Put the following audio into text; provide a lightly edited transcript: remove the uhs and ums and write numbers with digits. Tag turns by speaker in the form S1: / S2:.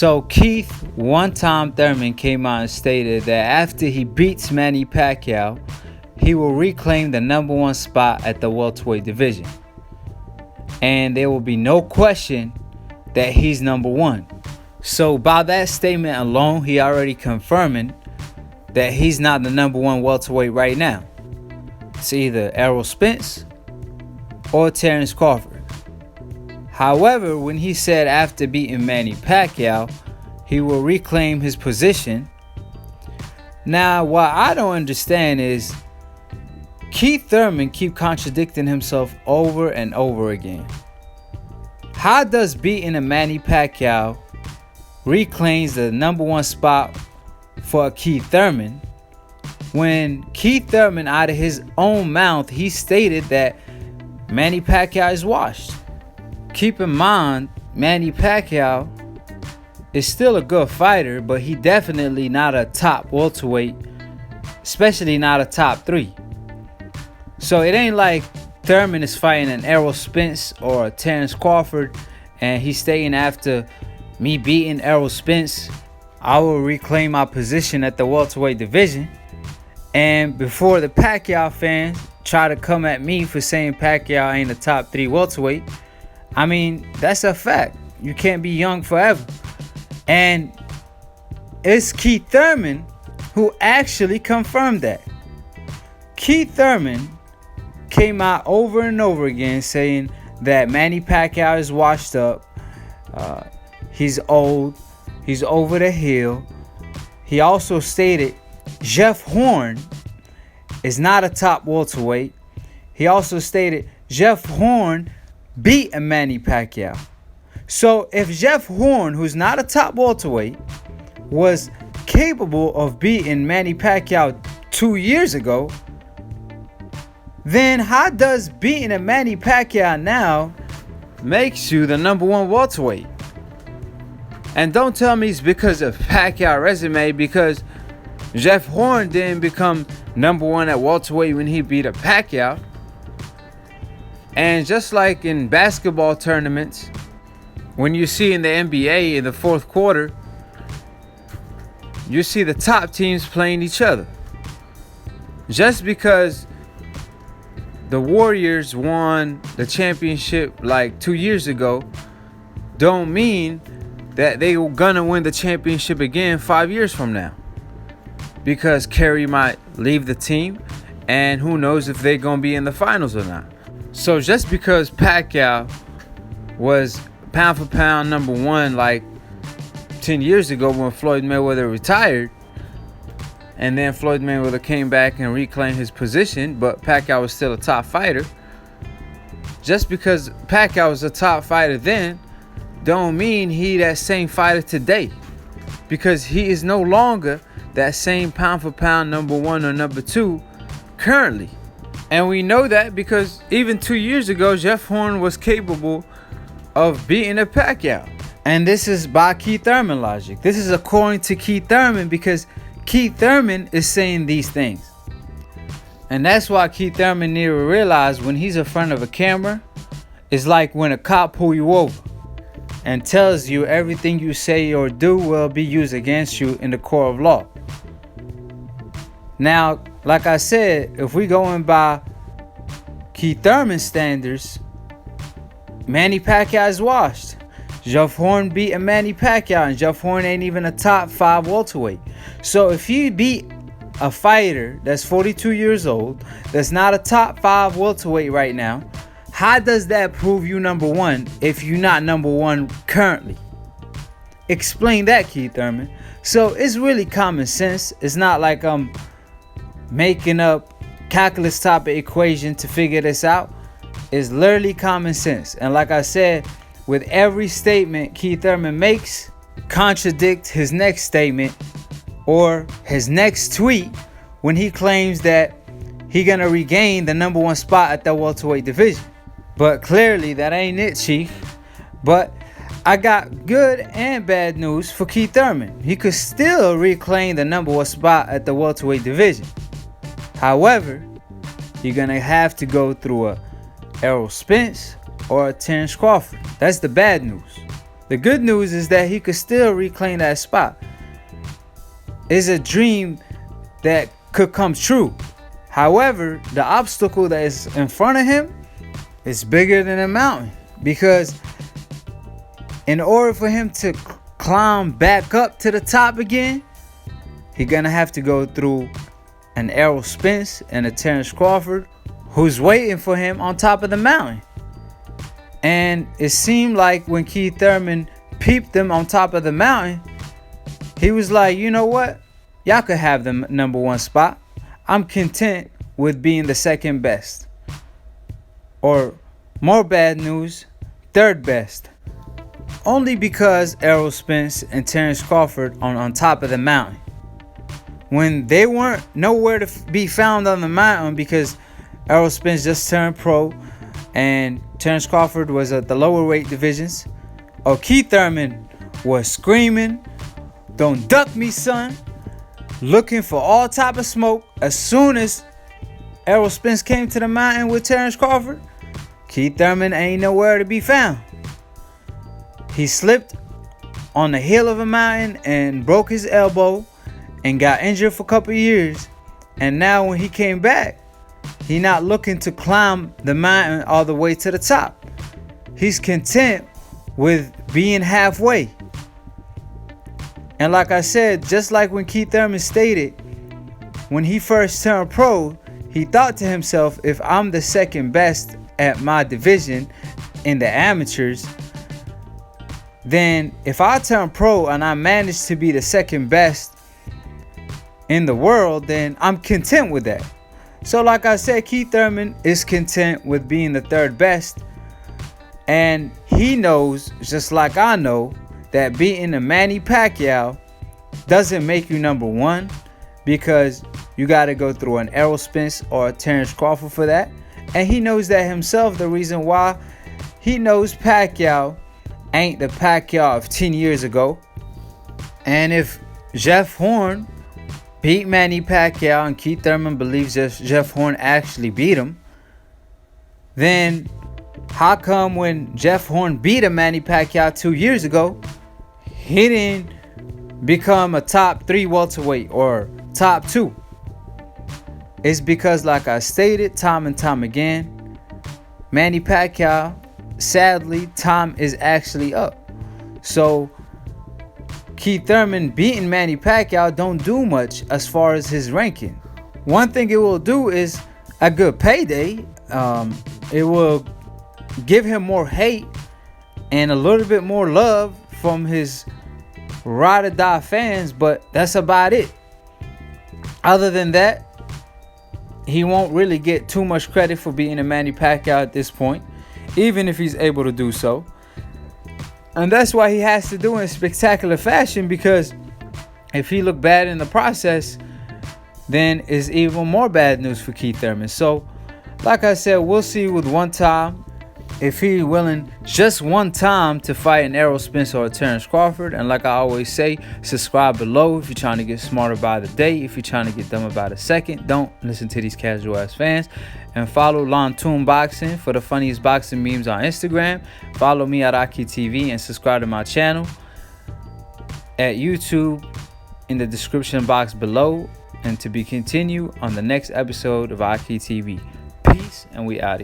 S1: So Keith one-time Thurman came out and stated that after he beats Manny Pacquiao, he will reclaim the number one spot at the welterweight division. And there will be no question that he's number one. So by that statement alone, he already confirming that he's not the number one welterweight right now. It's either Errol Spence or Terence Crawford. However, when he said after beating Manny Pacquiao, he will reclaim his position. Now, what I don't understand is Keith Thurman keep contradicting himself over and over again. How does beating a Manny Pacquiao reclaims the number one spot for Keith Thurman when Keith Thurman, out of his own mouth, he stated that Manny Pacquiao is washed? Keep in mind, Manny Pacquiao is still a good fighter, but he definitely not a top welterweight, especially not a top 3. So it ain't like Thurman is fighting an Errol Spence or a Terence Crawford and he's staying after me beating Errol Spence, I will reclaim my position at the welterweight division. And before the Pacquiao fans try to come at me for saying Pacquiao ain't a top 3 welterweight, I mean, that's a fact. You can't be young forever. And it's Keith Thurman who actually confirmed that. Keith Thurman came out over and over again saying that Manny Pacquiao is washed up. He's old. He's over the hill. He also stated Jeff Horn is not a top welterweight. He also stated Jeff Horn beat a Manny Pacquiao. So if Jeff Horn, who's not a top welterweight, was capable of beating Manny Pacquiao 2 years ago, then how does beating a Manny Pacquiao now makes you the number one welterweight? And don't tell me it's because of Pacquiao resume, because Jeff Horn didn't become number one at welterweight when he beat a Pacquiao. And just like in basketball tournaments, when you see in the NBA in the fourth quarter, you see the top teams playing each other. Just because the Warriors won the championship like 2 years ago, don't mean that they were gonna win the championship again 5 years from now. Because Curry might leave the team, and who knows if they're gonna be in the finals or not. So just because Pacquiao was pound for pound number one like 10 years ago when Floyd Mayweather retired, and then Floyd Mayweather came back and reclaimed his position, but Pacquiao was still a top fighter. Just because Pacquiao was a top fighter then, don't mean he that same fighter today. Because he is no longer that same pound for pound number one or number 2 currently. And we know that because even 2 years ago, Jeff Horn was capable of beating a Pacquiao. And this is by Keith Thurman logic. This is according to Keith Thurman, because Keith Thurman is saying these things. And that's why Keith Thurman need to realize when he's in front of a camera, it's like when a cop pull you over and tells you everything you say or do will be used against you in the court of law. Now, like I said, if we going by Keith Thurman standards, Manny Pacquiao is washed. Jeff Horn beat a Manny Pacquiao, and Jeff Horn ain't even a top 5 welterweight. So if you beat a fighter that's 42 years old, that's not a top 5 welterweight right now, how does that prove you number one if you're not number one currently? Explain that, Keith Thurman. So it's really common sense. It's not like I'm making up calculus type of equation to figure this out. It's literally common sense. And like I said, with every statement Keith Thurman makes, contradict his next statement or his next tweet when he claims that he gonna regain the number one spot at the welterweight division. But clearly that ain't it, Chief. But I got good and bad news for Keith Thurman. He could still reclaim the number one spot at the welterweight division. However, you're gonna have to go through a Errol Spence or a Terence Crawford. That's the bad news. The good news is that he could still reclaim that spot. It's a dream that could come true. However, the obstacle that is in front of him is bigger than a mountain, because in order for him to climb back up to the top again, he's gonna have to go through an Errol Spence and a Terence Crawford who's waiting for him on top of the mountain. And it seemed like when Keith Thurman peeped them on top of the mountain, he was like, you know what? Y'all could have the number one spot. I'm content with being the second best. Or more bad news, third best. Only because Errol Spence and Terence Crawford on top of the mountain. When they weren't nowhere to be found on the mountain, because Errol Spence just turned pro and Terence Crawford was at the lower weight divisions. Oh, Keith Thurman was screaming, "Don't duck me, son," looking for all type of smoke. As soon as Errol Spence came to the mountain with Terence Crawford, Keith Thurman ain't nowhere to be found. He slipped on the hill of a mountain and broke his elbow and got injured for a couple of years. And now when he came back, he not looking to climb the mountain all the way to the top. He's content with being halfway. And like I said, just like when Keith Thurman stated, when he first turned pro, he thought to himself, if I'm the second best at my division in the amateurs, then if I turn pro and I manage to be the second best in the world, then I'm content with that. So like I said, Keith Thurman is content with being the third best. And he knows, just like I know, that beating a Manny Pacquiao doesn't make you number one, because you got to go through an Errol Spence or a Terence Crawford for that. And he knows that himself, the reason why he knows Pacquiao ain't the Pacquiao of 10 years ago. And if Jeff Horn beat Manny Pacquiao and Keith Thurman believes Jeff Horn actually beat him, then how come when Jeff Horn beat a Manny Pacquiao 2 years ago, he didn't become a top 3 welterweight or top 2? It's because, like I stated time and time again, Manny Pacquiao, sadly, time is actually up. So Keith Thurman beating Manny Pacquiao don't do much as far as his ranking. One thing it will do is a good payday. It will give him more hate and a little bit more love from his ride or die fans, but that's about it. Other than that, he won't really get too much credit for beating a Manny Pacquiao at this point, even if he's able to do so. And that's why he has to do it in spectacular fashion, because if he look bad in the process, then it's even more bad news for Keith Thurman. So, like I said, we'll see with one time if he's willing just one time to fight an Errol Spence or a Terence Crawford. And like I always say, subscribe below if you're trying to get smarter by the day. If you're trying to get dumber by the second, don't listen to these casual ass fans. And follow Lontoon Boxing for the funniest boxing memes on Instagram. Follow me at Aki TV and subscribe to my channel at YouTube in the description box below. And to be continued on the next episode of Aki TV. Peace, and we out.